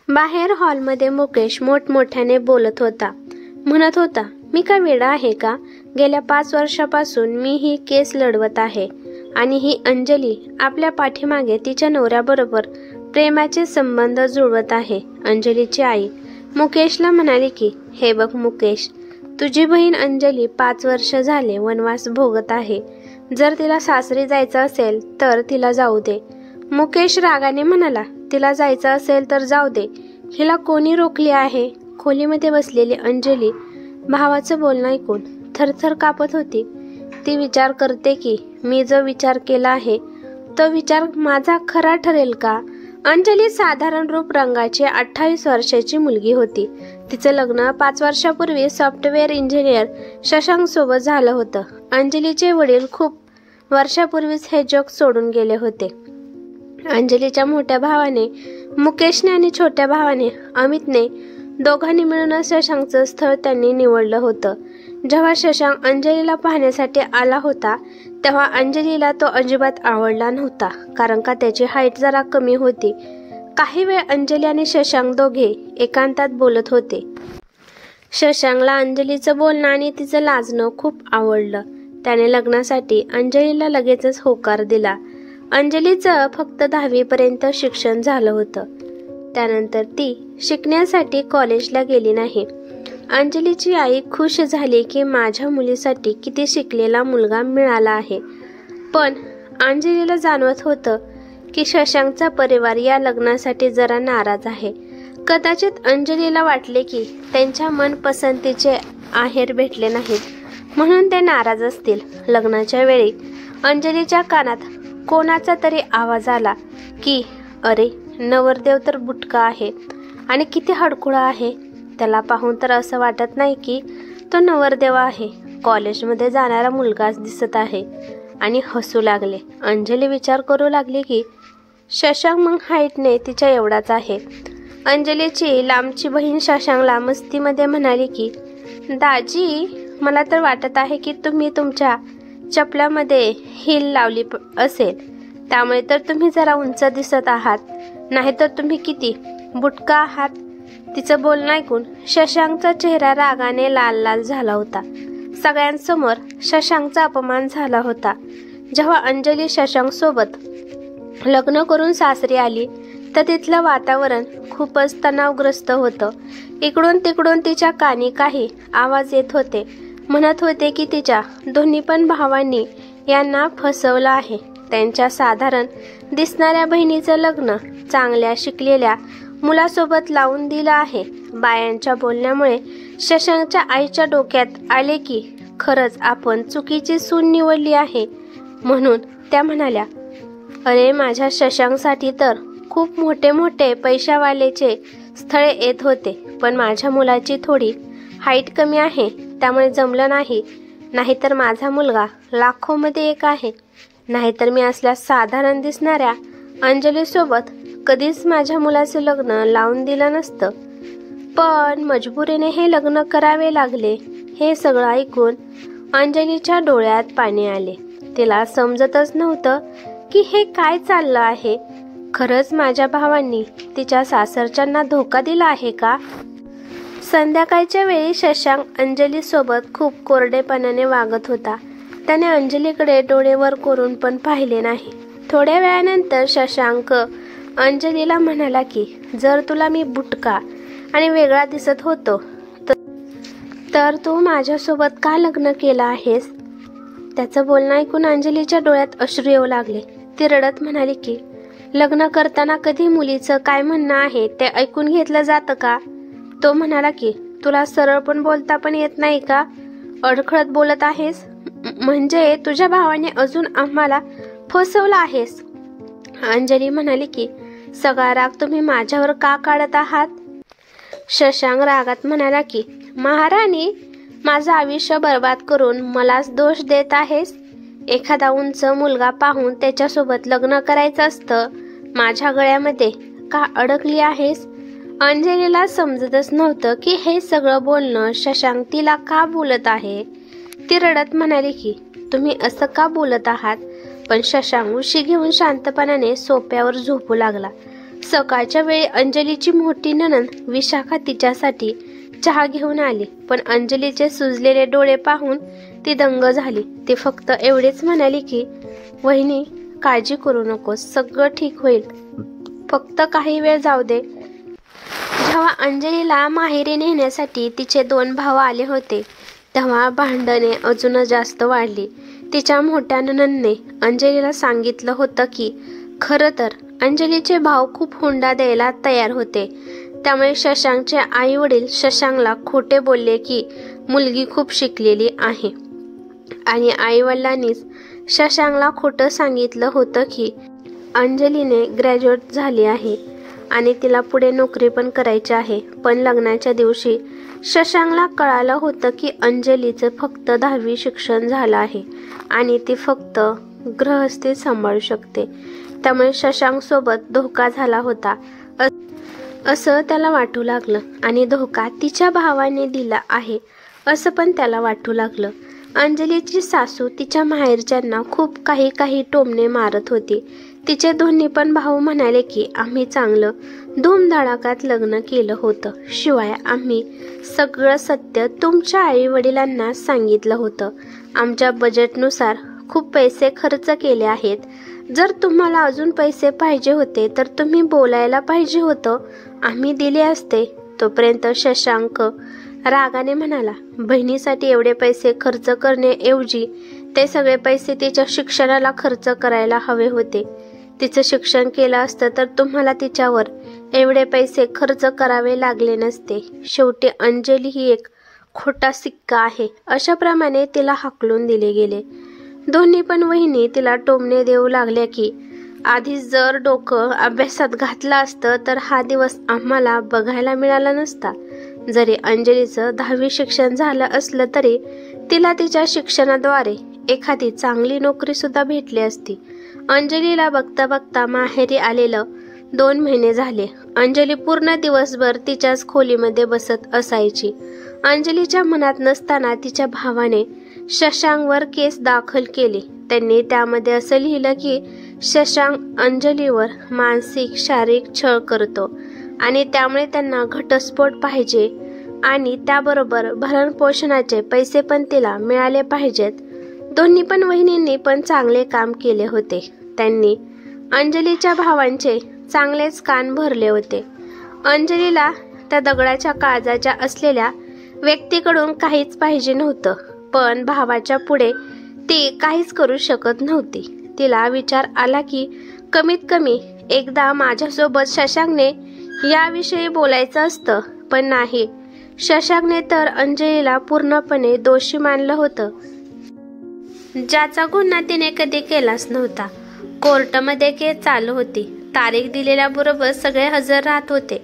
बाहेर हॉलमध्ये मुकेश मोठमोठ्याने बोलत होता. म्हणत होता, मी काय वेडा आहे का? गेल्या 5 वर्षापासून मी ही केस लढवत आहे आणि ही अंजली आपल्या पाठीमागे तिच्या नवऱ्याबरोबर प्रेमाचे संबंध जुळवत आहे. अंजलीची आई मुकेशला म्हणाली की, हे बघ मुकेश, तुझी बहीण अंजली 5 वर्ष झाले वनवास भोगत आहे. जर तिला सासरी जायचं असेल तर तिला जाऊ दे. मुकेश रागाने म्हणाला, तिला जायचं असेल तर जाऊ दे, हिला कोणी रोखले आहे? खोलीमध्ये बसलेली अंजली भावाचं बोलणं ऐकून थरथर कापत होती. ती विचार करते की मी जो विचार केला आहे तो विचार माझा खरा ठरेल का? अंजली साधारण रूप रंगाची 28 वर्षाची मुलगी होती. तिचं लग्न 5 वर्षापूर्वी सॉफ्टवेअर इंजिनियर शशांक सोबत झालं होतं. अंजलीचे वडील खूप वर्षापूर्वीच हे जग सोडून गेले होते. अंजलीच्या मोठ्या भावाने मुकेशने आणि छोट्या भावाने अमितने दोघांनी मिळून शशांकचं स्थळ त्यांनी निवडलं होतं. जेव्हा शशांक अंजलीला पाहण्यासाठी आला होता तेव्हा अंजलीला तो अजिबात आवडला नव्हता, कारण का त्याची हाईट जरा कमी होती. काही वेळ अंजली आणि शशांक दोघे एकांतात बोलत होते. शशांकला अंजलीचं बोलणं आणि तिचं लाजणं खूप आवडलं. त्याने लग्नासाठी अंजलीला लगेचच होकार दिला. अंजलीचं फक्त 10वी पर्यंत शिक्षण झालं होतं. त्यानंतर ती शिकण्यासाठी कॉलेजला गेली नाही. अंजलीची आई खुश झाली की माझ्या मुलीसाठी किती शिकलेला मुलगा मिळाला आहे. पण अंजलीला जाणवत होतं की शशांकचा परिवार या लग्नासाठी जरा नाराज आहे. कदाचित अंजलीला वाटले की त्यांच्या मनपसंतीचे आहेर भेटले नाहीत म्हणून ते नाराज असतील. लग्नाच्या वेळी अंजलीच्या कानात कोणाचा तरी आवाज आला की, अरे नवरदेव तर बुटका आहे आणि किती हडकुळा आहे. त्याला पाहून तर असं वाटत नाही की तो नवरदेव आहे. कॉलेजमध्ये जाणारा मुलगाच दिसत आहे. आणि हसू लागले. अंजली विचार करू लागली की शशांक मग हाईटने तिच्या एवढाच आहे. अंजलीची लांबची बहीण शशांकला मस्तीमध्ये म्हणाली की, दाजी, मला तर वाटत आहे की तुम्ही तुमच्या चपल्यामध्ये हिल लावली असेल, त्यामुळे तर तुम्ही जरा उंच दिसत आहात, नाहीतर तुम्ही किती बुटका आहात. तिचं बोलणं ऐकून शशांकचा चेहरा रागाने लाल लाल झाला होता. सगळ्यांसमोर शशांकचा अपमान झाला होता. जेव्हा अंजली शशांक सोबत लग्न करून सासरी आली तर तिथलं वातावरण खूपच तणावग्रस्त होतं. इकडून तिकडून तिच्या कानी काही आवाज येत होते. म्हणत होते की तिच्या दोन्ही पण भावांनी यांना फसवलं आहे. त्यांच्या साधारण दिसणाऱ्या बहिणीचं लग्न चांगल्या शिकलेल्या मुलासोबत लावून दिलं आहे. बायांच्या बोलण्यामुळे शशांकच्या आईच्या डोक्यात आले की खरंच आपण चुकीची सून निवडली आहे. म्हणून त्या म्हणाल्या, अरे माझ्या शशांकसाठी तर खूप मोठे मोठे पैशावालेचे स्थळे येत होते, पण माझ्या मुलाची थोडी हाईट कमी आहे त्यामुळे जमलं नाही. नाहीतर माझा मुलगा लाखोमध्ये एक आहे. नाहीतर मी असल्या साधारण दिसणाऱ्या अंजलीसोबत कधीच माझ्या मुलाचं लग्न लावून दिलं नसतं. पण मजबुरीने हे लग्न करावे लागले. हे सगळं ऐकून अंजलीच्या डोळ्यात पाणी आले. तिला समजतच नव्हतं की हे काय चाललं आहे. खरंच माझ्या भावांनी तिच्या सासरच्यांना धोका दिला आहे का? संध्याकाळच्या वेळी शशांक अंजलीसोबत खूप कोरडेपणाने वागत होता. त्याने अंजलीकडे डोळे वर करून पण पाहिले नाही. थोड्या वेळानंतर शशांक अंजलीला म्हणाला की, जर तुला मी बुटका आणि वेगळा दिसत होतो तर तू माझ्यासोबत का लग्न केलं आहेस? त्याचं बोलणं ऐकून अंजलीच्या डोळ्यात अश्रू येऊ लागले. ती रडत म्हणाली की, लग्न करताना कधी मुलीचं काय म्हणणं आहे ते ऐकून घेतलं जातं का? तो म्हणाला की, तुला सरळ पण बोलता पण येत नाही का? अडखळत बोलत आहेस. म्हणजे तुझ्या भावाने अजून आम्हाला फसवलं आहेस. अंजली म्हणाली की, सगळा राग तुम्ही माझ्यावर का काढत आहात? शशांक रागात म्हणाला की, महाराणी, माझं आयुष्य बर्बाद करून मलाच दोष देत आहेस. एखादा उंच मुलगा पाहून त्याच्यासोबत लग्न करायचं असतं. माझ्या गळ्यामध्ये का अडकली आहेस? अंजलीला समजतच नव्हतं की हे सगळं बोलणं शशांक तिला का बोलत आहे. ती रडत म्हणाली की, तुम्ही असं का बोलत आहात? पण शशांक उशी घेऊन शांतपणाने सोफ्यावर झोपू लागला. सकाळच्या वेळी अंजलीची मोठी नणंद विशाखा तिच्यासाठी चहा घेऊन आली, पण अंजलीचे सुजलेले डोळे पाहून ती दंग झाली. ती फक्त एवढेच म्हणाली की वहिनी, काळजी करू नकोस, सगळं ठीक होईल, फक्त काही वेळ जाऊ दे. जेव्हा अंजलीला माहेरी नेण्यासाठी तिचे 2 भाऊ आले होते तेव्हा भांडणे अजून जास्त वाढली. तिच्या मोठ्या नणंदने अंजलीला सांगितलं होतं की खरं तर अंजलीचे भाऊ खूप हुंडा द्यायला तयार होते. त्यामुळे शशांकचे आई वडील शशांकला खोटे बोलले की मुलगी खूप शिकलेली आहे, आणि आई वडिलांनीच शशांकला खोटं सांगितलं होतं की अंजलीने ग्रॅज्युएट झाली आहे आणि तिला पुढे नोकरी पण करायची आहे. पण लग्नाच्या दिवशी शशांकला कळालं होतं की अंजलीचं फक्त 10वी शिक्षण झालं आहे आणि ती फक्त गृहस्थी सांभाळू शकते. त्यामुळे शशांक सोबत धोका झाला होता असं त्याला वाटू लागलं, आणि धोका तिच्या भावाने दिला आहे असं पण त्याला वाटू लागलं. अंजलीची सासू तिच्या माहेरच्यांना खूप काही टोमणे मारत होती. तिचे दोन्ही पण भाऊ म्हणाले की आम्ही चांगलं धूमधडाक्यात लग्न केलं होतं, शिवाय आम्ही सगळं सत्य तुमच्या आई वडिलांना सांगितलं होतं. आमच्या बजेटनुसार खूप पैसे खर्च केले आहेत. जर तुम्हाला अजून पैसे पाहिजे होते तर तुम्ही बोलायला पाहिजे होतं, आम्ही दिले असते. तोपर्यंत शशांक रागाने म्हणाला, बहिणीसाठी एवढे पैसे खर्च करण्याऐवजी ते सगळे पैसे तिच्या शिक्षणाला खर्च करायला हवे होते. तिचं शिक्षण केलं असतं तर तुम्हाला तिच्यावर एवढे पैसे खर्च करावे लागले नसते. शेवटी अंजली ही एक खोटा सिक्का आहे, अशाप्रमाणे तिला हाकलून दिले गेले. दोन्ही पण वहिनी तिला टोमणे देऊ लागल्या की आधीच जर डोकं अभ्यासात घातलं असतं तर हा दिवस आम्हाला बघायला मिळाला नसता. जरी अंजलीचं 10वी शिक्षण झालं असलं तरी तिला तिच्या शिक्षणाद्वारे एखादी चांगली नोकरी सुद्धा भेटली असती. अंजलीला बघता बघता माहेरी आलेलं 2 महिने झाले. अंजली पूर्ण दिवसभर तिच्याच खोलीमध्ये बसत असायची. अंजलीच्या मनात नसताना तिच्या भावाने शशांकवर केस दाखल केली. त्यांनी त्यामध्ये असं लिहिलं की शशांक अंजलीवर मानसिक शारीरिक छळ करतो आणि त्यामुळे त्यांना घटस्फोट पाहिजे आणि त्याबरोबर भरणपोषणाचे पैसे पण तिला मिळाले पाहिजेत. दोन्ही पण वहिनींनी पण चांगले काम केले होते. त्यांनी अंजलीच्या भावांचे चांगलेच कान भरले होते. अंजलीला त्या दगडाच्या काळजाच्या असलेल्या व्यक्तीकडून काहीच पाहिजे नव्हतं, पण भावाच्या पुढे ती काहीच करू शकत नव्हती. तिला विचार आला की कमीत कमी एकदा माझ्यासोबत शशांकने याविषयी बोलायचं असतं, पण नाही. शशांकने तर अंजलीला पूर्णपणे दोषी मानलं होतं, ज्याचा गुन्हा तिने कधी केलाच नव्हता. कोर्टामध्ये केस चालू होती. तारीख दिलेल्याबरोबर सगळे हजर राहत होते,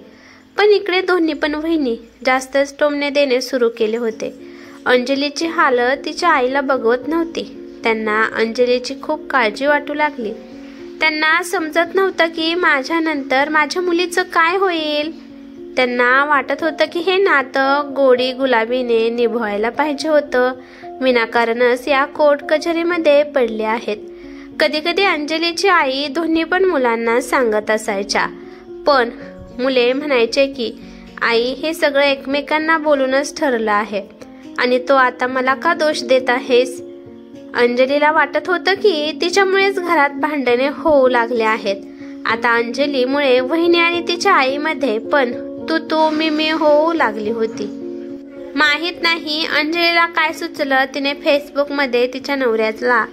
पण इकडे दोन्ही पण वहिनी जास्तच टोमणे देणे सुरू केले होते. अंजलीची हालत तिच्या आईला बघवत नव्हती. त्यांना अंजलीची खूप काळजी वाटू लागली. त्यांना समजत नव्हतं की माझ्यानंतर माझ्या मुलीचं काय होईल. त्यांना वाटत होतं की हे नातं गोडी गुलाबीने निभवायला पाहिजे होतं. विनाकारणच या कोर्ट कचेरीमध्ये पडले आहेत. कधी कधी अंजलीची आई दोन्ही पण मुलांना सांगत असायच्या, पण मुले म्हणायचे की आई, हे सगळं एकमेकांना बोलूनच ठरलं आहे आणि तो आता मला का दोष देत आहेस. अंजलीला वाटत होतं की तिच्यामुळेच घरात भांडणे होऊ लागले आहेत. आता अंजलीमुळे वहिनी आणि तिच्या आईमध्ये पण तू मी होऊ लागली होती. माहित नाही अंजलीला काय सुचलं, तिने फेसबुकमध्ये तिच्या नवऱ्याला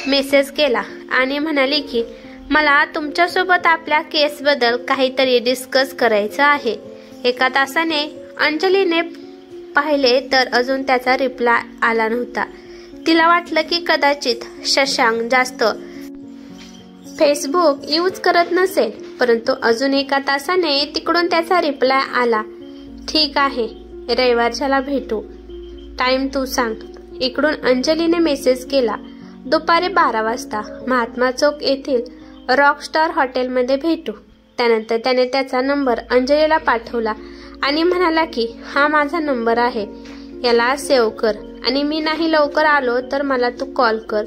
मेसेज केला आणि म्हणाली की मला तुमच्यासोबत आपल्या केसबद्दल काहीतरी डिस्कस करायचं आहे. 1 तासाने अंजलीने पाहिले तर अजून त्याचा रिप्लाय आला नव्हता. तिला वाटलं की कदाचित शशांक जास्त फेसबुक यूज करत नसेल, परंतु अजून 1 तासाने तिकडून त्याचा रिप्लाय आला, ठीक आहे, रविवारच्याला भेटू, टाइम तू सांग. इकडून अंजलीने मेसेज केला, दुपारी 12 वाजता महात्मा चौक येथील रॉकस्टार हॉटेलमध्ये भेटू. त्यानंतर त्याने त्याचा नंबर अंजलीला पाठवला आणि म्हणाला की हा माझा नंबर आहे, याला सेव्ह कर आणि मी नाही लवकर आलो तर मला तू कॉल कर,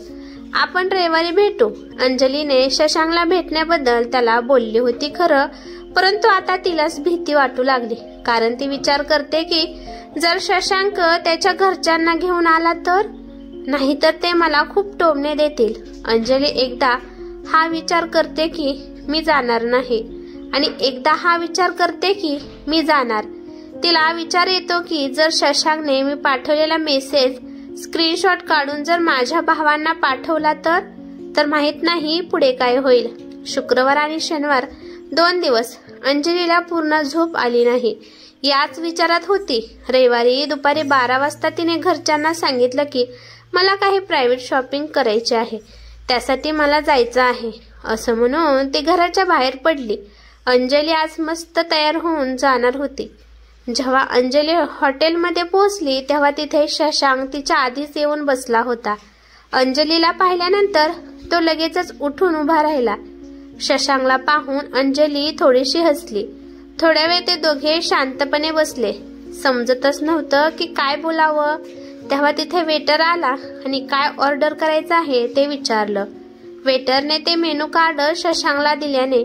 आपण रविवारी भेटू. अंजलीने शशांकला भेटण्याबद्दल त्याला बोलली होती खरं, परंतु आता तिलाच भीती वाटू लागली, कारण ती विचार करते की जर शशांक त्याच्या घरच्यांना घेऊन आला तर, नाहीतर ते मला खूप टोमणे देतील. अंजली एकदा हा विचार करते की मी जाणार नाही, आणि एकदा हा विचार करते की मी जाणार. तिला विचार येतो की जर शशांकने मी पाठवलेला मेसेज स्क्रीनशॉट काढून जर माझ्या भावांना पाठवला तर माहित नाही पुढे काय होईल. शुक्रवार आणि शनिवार 2 दिवस अंजलीला पूर्ण झोप आली नाही. याच विचारात होती. रविवारी दुपारी 12 वाजता तिने घरच्यांना सांगितलं की मला काही प्रायव्हेट शॉपिंग करायची आहे, त्यासाठी मला जायचं आहे. असं म्हणून ती घराच्या बाहेर पडली. अंजली आज मस्त तयार होऊन जाणार होती. जेव्हा अंजली हॉटेलमध्ये पोहोचली तेव्हा तिथे शशांक तिच्या आधीच येऊन बसला होता. अंजलीला पाहिल्यानंतर तो लगेचच उठून उभा राहिला. शशांकला पाहून अंजली थोडीशी हसली. थोड्या वेळ ते दोघे शांतपणे बसले. समजतच नव्हतं की काय बोलावं. तेव्हा तिथे वेटर आला आणि काय ऑर्डर करायचं आहे ते विचारलं. वेटरने ते मेनू कार्ड शशांकला दिल्याने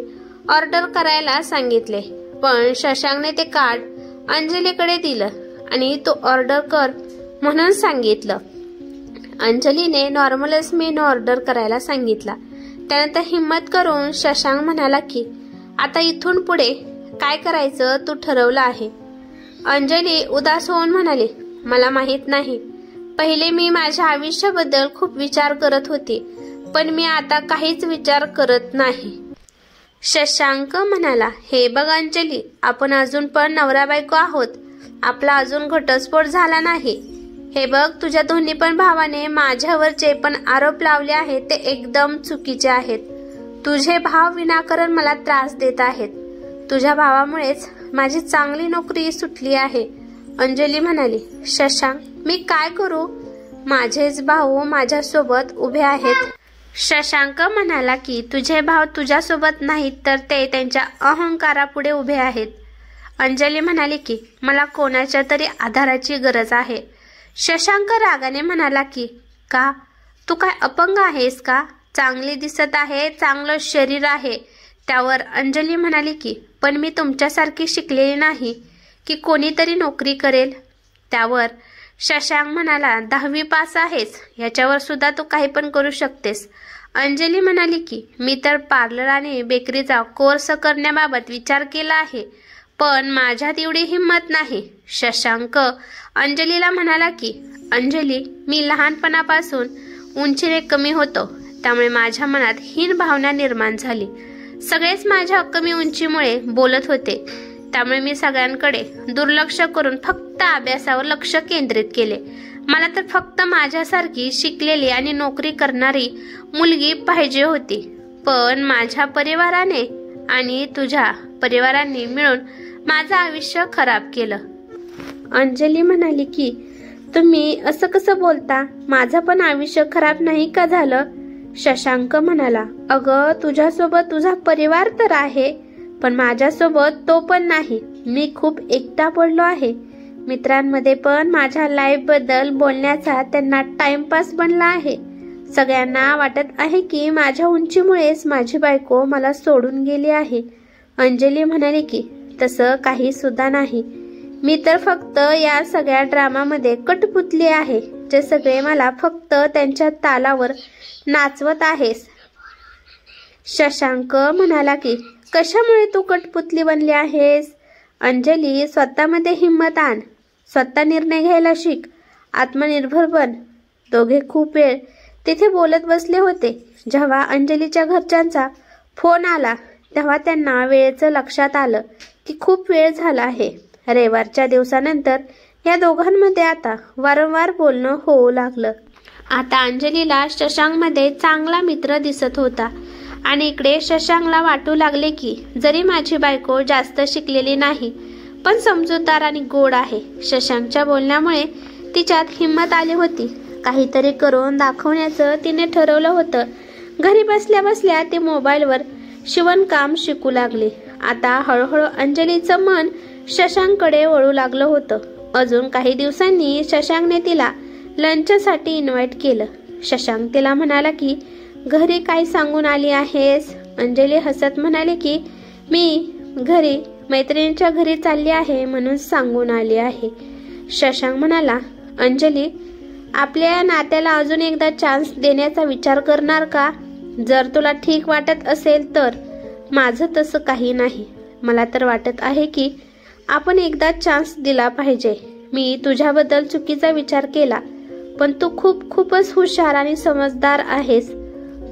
ऑर्डर करायला सांगितले, पण शशांकने ते कार्ड अंजलीकडे दिलं आणि तू ऑर्डर कर म्हणून सांगितलं. अंजलीने नॉर्मलच मेनू ऑर्डर करायला सांगितला. त्यानंतर हिम्मत करून शशांक म्हणाला की आता इथून पुढे काय करायचं तू ठरवलं आहे. अंजली उदास होऊन म्हणाली, मला माहित नाही. पहिले मी माझ्या आयुष्याबद्दल खूप विचार करत होते, पण मी आता काहीच विचार करत नाही. शशांक म्हणाला, हे बघ अंजली, आपण अजून पण नवरा बायको आहोत. आपला अजून घटस्फोट झाला नाही. हे बघ, तुझ्या दोन्ही पण भावाने माझ्यावर जे पण आरोप लावले आहेत ते एकदम चुकीचे आहेत. तुझे भाव विनाकारण मला त्रास देत आहेत. तुझ्या भावामुळेच माझी चांगली नोकरी सुटली आहे. अंजली म्हणाली, शशांक मी काय करू? माझेच भाऊ माझ्यासोबत उभे आहेत. शशांक म्हणाला की तुझे भाव तुझ्यासोबत नाहीत तर ते त्यांच्या अहंकारापुढे उभे आहेत. अंजली म्हणाली की मला कोणाच्या तरी आधाराची गरज आहे. शशांक रागाने म्हणाला की का? तू काय अपंग आहेस का? चांगली दिसत आहे, चांगलं शरीर आहे. त्यावर अंजली म्हणाली की पण मी तुमच्यासारखी शिकलेली नाही की कोणीतरी नोकरी करेल. त्यावर शशांक म्हणाला, 10वी पास आहेस, याच्यावर सुद्धा तू काही पण करू शकतेस. अंजली म्हणाली की मी तर पार्लर आणि बेकरीचा कोर्स करण्याबाबत विचार केला आहे, पण माझ्यात एवढी हिंमत नाही. शशांक अंजलीला म्हणाला की अंजली, मी लहानपणापासून उंचीने कमी होतो, त्यामुळे माझ्या मनात हीन भावना निर्माण झाली. सगळेच माझ्या कमी उंचीमुळे बोलत होते, त्यामुळे मी सगळ्यांकडे दुर्लक्ष करून फक्त अभ्यासावर लक्ष केंद्रित केले. मला तर फक्त माझ्यासारखी शिकलेली आणि नोकरी करणारी मुलगी पाहिजे होती, पण माझ्या परिवाराने आणि तुझ्या परिवारांनी मिळून माझं आयुष्य खराब केलं. अंजली म्हणाली की तुम्ही असं कसं बोलता? माझं पण आयुष्य खराब नाही का झालं? शशांक म्हणाला, अगं तुझ्यासोबत तुझा परिवार तर आहे, पण माझ्यासोबत तो पण नाही. मी खूप एकटा पडलो आहे. मित्रांमध्ये पण माझ्या लाईफ बद्दल बोलण्याचा त्यांना टाइमपास बनला आहे. सगळ्यांना वाटत आहे की माझ्या उंचीमुळेच माझी बायको मला सोडून गेली आहे. अंजली म्हणाली की तसं काही सुद्धा नाही. मी तर फक्त या सगळ्या ड्रामामध्ये कठपुतली आहे, जे सगळे मला फक्त त्यांच्या तालावर नाचवत आहेस. शशांक म्हणाला की कशामुळे तू कठपुतली बनली आहेस? अंजली, स्वतःमध्ये हिंमत आण, स्वतः निर्णय घ्यायला शिक, आत्मनिर्भर बन. दोघे खूप वेळ तिथे बोलत बसले होते. जेव्हा अंजलीच्या घरच्यांचा फोन आला तेव्हा त्यांना वेळेचं लक्षात आलं की खूप वेळ झाला आहे. रविवारच्या दिवसानंतर या दोघांमध्ये आता वारंवार बोलणं होऊ लागलं. आता अंजलीला शशांकमध्ये चांगला मित्र दिसत होता आणि इकडे शशांकला वाटू लागले की जरी माझी बायको जास्त शिकलेली नाही, पण समजूतदार आणि गोड आहे. शशांकच्या बोलण्यामुळे तिच्यात हिंमत आली होती. काहीतरी करून दाखवण्याचं तिने ठरवलं होतं. घरी बसल्या बसल्या ती मोबाईलवर शिवणकाम शिकू लागली. आता हळूहळू अंजलीचं मन शशांककडे वळू लागलं होतं. अजून काही दिवसांनी शशांकने तिला लंचसाठी इन्व्हाइट केलं. शशांक तिला म्हणाला की घरी काय सांगून आली आहेस? अंजली हसत म्हणाली की मी घरी मैत्रिणीच्या घरी चालली आहे म्हणून सांगून आली आहे. शशांक म्हणाला, अंजली, आपल्या नात्याला अजून एकदा चान्स देण्याचा विचार करणार का? जर तुला ठीक वाटत असेल तर. माझं तसं काही नाही. मला तर वाटत आहे की आपण एकदा चान्स दिला पाहिजे. मी तुझ्याबद्दल चुकीचा विचार केला, पण तू खूपच हुशार आणि समजदार आहेस.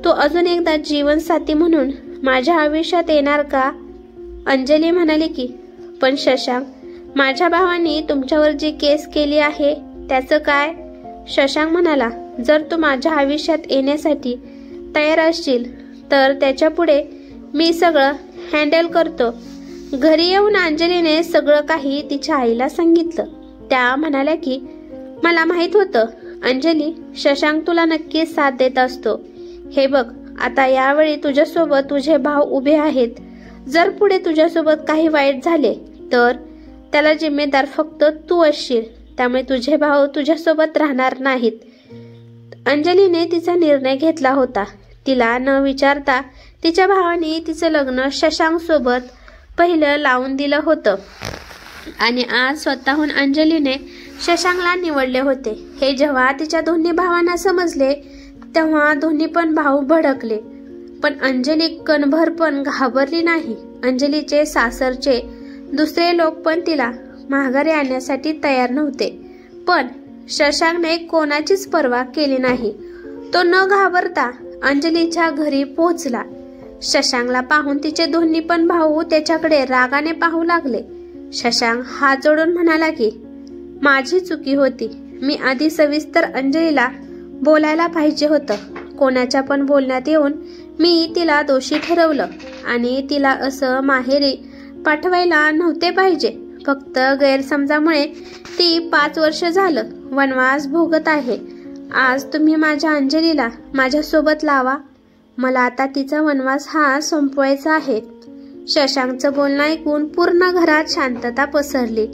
तू अजून एकदा जीवनसाथी म्हणून माझ्या आयुष्यात येणार का? अंजली म्हणाली की, पण शशांक, माझ्या भावाने तुमच्यावर जी केस केली आहे त्याचं काय? शशांक म्हणाला, जर तू माझ्या आयुष्यात येण्यासाठी तयार असशील तर त्याच्या पुढे मी सगळं हँडल करतो. घरी येऊन अंजलीने सगळं काही तिच्या आईला सांगितलं. त्या म्हणाल्या की, मला माहित होतं अंजली, शशांक तुला नक्की साथ देत असतो. हे बघ, आता यावेळी तुझ्यासोबत तुझे भाऊ उभे आहेत. जर पुढे तुझ्यासोबत काही वाईट झाले तर त्याला जिम्मेदार फक्त तू असशील. त्यामुळे तुझे भाऊ तुझ्यासोबत राहणार नाहीत. अंजलीने तिचा निर्णय घेतला होता. तिला न विचारता तिच्या भावाने तिचं लग्न शशांक सोबत पहिलं लावून दिलं होतं आणि आज स्वतःहून अंजलीने शशांकला निवडले होते. हे जेव्हा तिच्या दोन्ही भावांना समजले तेव्हा दोन्ही पण भाऊ भडकले. पण अंजली कणभर पण घाबरली नाही. अंजलीचे सासरचे दुसरे लोक पण तिला माघारी आणण्यासाठी तयार नव्हते, पण शशांकने कोणाचीच पर्वा केली नाही. तो न घाबरता अंजलीच्या घरी पोहोचला. शशांकला पाहून तिचे दोन्ही पण भाऊ त्याच्याकडे रागाने पाहू लागले. शशांक हात जोडून म्हणाला की, माझी चुकी होती. मी आधी सविस्तर अंजलीला बोलायला पाहिजे होतं. कोणाच्या पण बोलण्यात येऊन मी तिला दोषी ठरवलं आणि तिला असं माहेरी पाठवायला नव्हते पाहिजे. फक्त गैरसमजामुळे ती 5 वर्ष झालं वनवास भोगत आहे. आज तुम्ही माझ्या अंजलीला माझ्यासोबत लावा. मला आता तिचा वनवास हा संपवायचा आहे. शशांकचं बोलणं ऐकून पूर्ण घरात शांतता पसरली.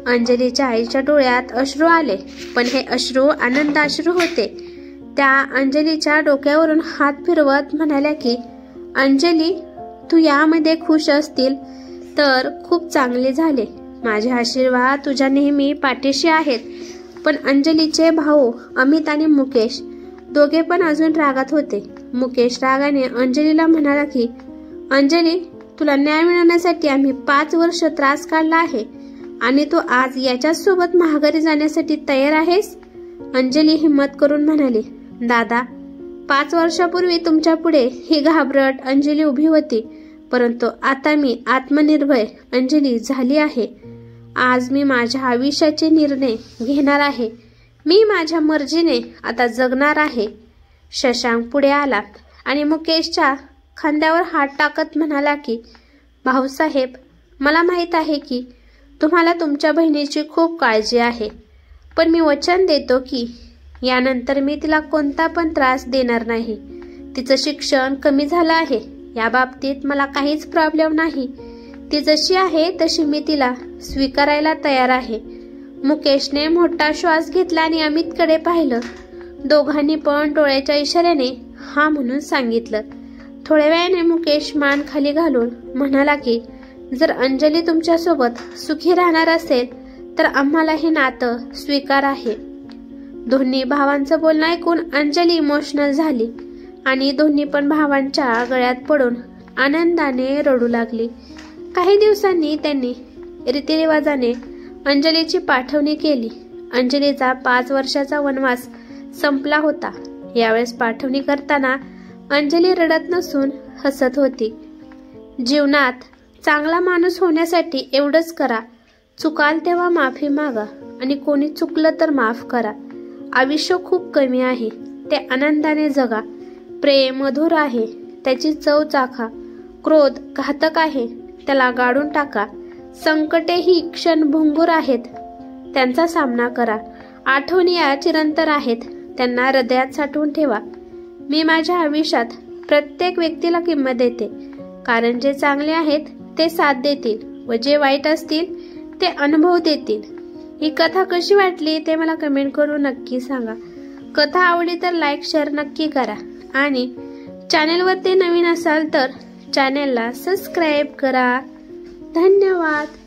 अंजलीच्या आईच्या डोळ्यात अश्रू आले, पण हे अश्रू आनंदाश्रू होते. त्या अंजलीच्या डोक्यावरून हात फिरवत म्हणाल्या की, अंजली, तू यामध्ये खुश असतील तर खूप चांगले झाले. माझे आशीर्वाद तुझ्या नेहमी पाठीशी आहेत. पण अंजलीचे भाऊ अमित आणि मुकेश दोघे पण अजून रागात होते. मुकेश रागाने अंजलीला म्हणाला की, अंजली, तुला न्याय मिळवण्यासाठी आम्ही 5 वर्ष त्रास काढला आहे आणि तू आज याच्याच सोबत माघारी जाण्यासाठी तयार आहेस? अंजली हिम्मत करून म्हणाली, दादा, 5 वर्षापूर्वी तुमच्या पुढे ही घाबरट अंजली उभी होती, परंतु आता मी आत्मनिर्भय अंजली झाली आहे. आज मी माझ्या आयुष्याचे निर्णय घेणार आहे. मी माझ्या मर्जीने आता जगणार आहे. शशांक पुढे आला आणि मुकेशच्या खांद्यावर हात टाकत म्हणाला की, भाऊसाहेब, मला माहित आहे की तुम्हाला तुमच्या बहिणीची खूप काळजी आहे, पण मी वचन देतो की यानंतर मी तिला कोणता पण त्रास देणार नाही. तिचं शिक्षण कमी झालं आहे, या बाबतीत मला काहीच प्रॉब्लेम नाही. ती जशी आहे तशी मी तिला स्वीकारायला तयार आहे. मुकेशने मोठा श्वास घेतला आणि अमितकडे पाहिलं. दोघांनी पण डोळ्याच्या इशाऱ्याने हा म्हणून सांगितलं. थोड्या वेळाने मुकेश मान खाली घालून म्हणाला की, जर अंजली तुमच्यासोबत सुखी राहणार असेल तर आम्हाला हे नातं स्वीकार आहे. दोन्ही भावांचं बोलणं ऐकून अंजली इमोशनल झाली आणि दोन्ही पण भावांच्या गळ्यात पडून आनंदाने रडू लागली. काही दिवसांनी त्यांनी रीतिरिवाजाने अंजलीची पाठवणी केली. अंजलीचा 5 वर्षाचा वनवास संपला होता. यावेळेस पाठवणी करताना अंजली रडत नसून हसत होती. जीवनात चांगला माणूस होण्यासाठी एवढंच करा, चुकाल तेव्हा माफी मागा आणि कोणी चुकलं तर माफ करा. आयुष्य खूप कमी आहे, ते आनंदाने जगा. प्रेम मधुर आहे, त्याची चव चाखा. क्रोध घातक आहे, त्याला गाडून टाका. संकटे ही क्षणभंगुर आहेत, त्यांचा सामना करा. आठवणी या चिरंतर आहेत, त्यांना हृदयात साठवून ठेवा. मी माझ्या आयुष्यात प्रत्येक व्यक्तीला किंमत देते, कारण जे चांगले आहेत ते साथ देतील व जे वाईट असतील ते अनुभव देतील. ही कथा कशी वाटली ते मला कमेंट करून नक्की सांगा. कथा आवडली तर लाईक शेअर नक्की करा आणि चॅनेलवरती नवीन असाल तर चॅनेलला सबस्क्राईब करा. धन्यवाद.